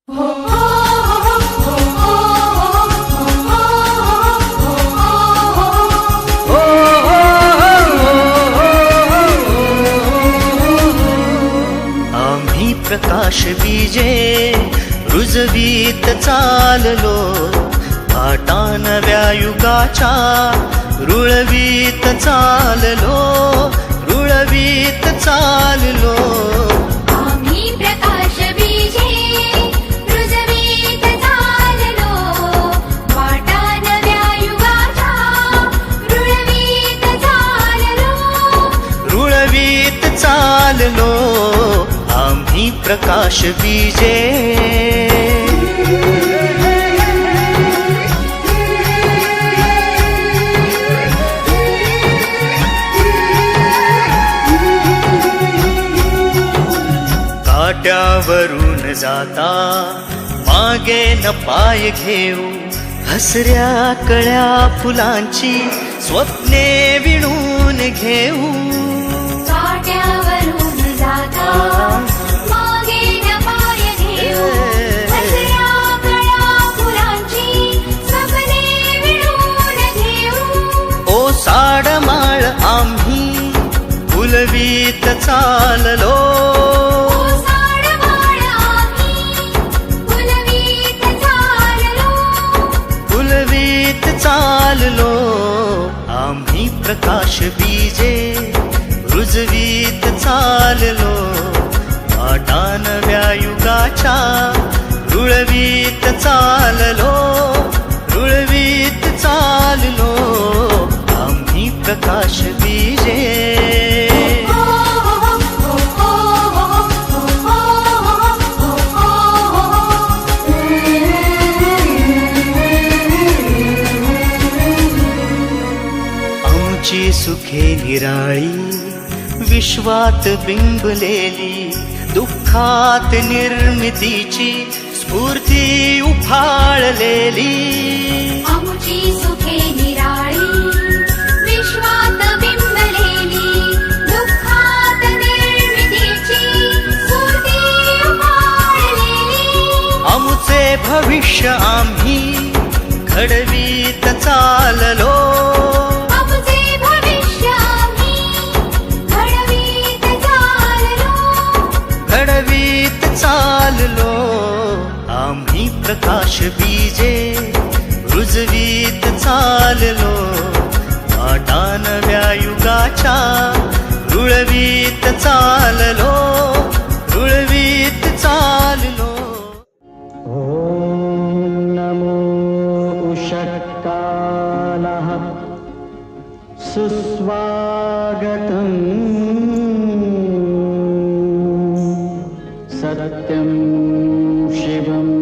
आम्ही प्रकाश बीजे रुजवीत चाललो, पाटा नव्या युगाच्या रुळवीत चाललो, रुळवीत चाललो. आम्ही प्रकाश बीजे रुजवीत चाललो, वाटा नव्या युगाच्या रुळवीत चाललो, रुळवीत चाललो. आम्ही प्रकाश बीजे. काट्यावरून जाता मागे न पाय घेऊ, हसऱ्या कळ्या फुलांची स्वप्ने विणून घेऊ. काट्यावरून जाता मागे न पाय घेऊ, हसऱ्या कळ्या फुलांची स्वप्ने विणून घेऊ. ओसाड माळ आम्ही फुलवीत चाललो, ओसाड माळ आम्ही फुलवीत चाललो, फुलवीत चाललो. आम्ही प्रकाश बीजे रुजवीत चाललो, पाटा नव्या युगाच्या रुळवीत चाललो, रुळवीत चाललो. आम्ही प्रकाश बीजे. आमची सुखे निराळी विश्वात बिंबलेली, दुःखात निर्मितीची स्फूर्ती उफाळलेली. आमची सुखे निराळी विश्वात बिंबलेली, दुःखात निर्मितीची स्फूर्ती उफाळलेली. आमचे भविष्य आम्ही घडवीत चाललो, आमचे भविष्य आम्ही घडवीत चाललो, घडवीत चाललो. आम्ही प्रकाश बीजे रुजवीत चाललो, पाटा नव्या युगाच्या रुळवीत चाललो, रुळवीत चाललो. ॐ नमो उषत्कालः सुस्वागतम्. सत्यं शिवम्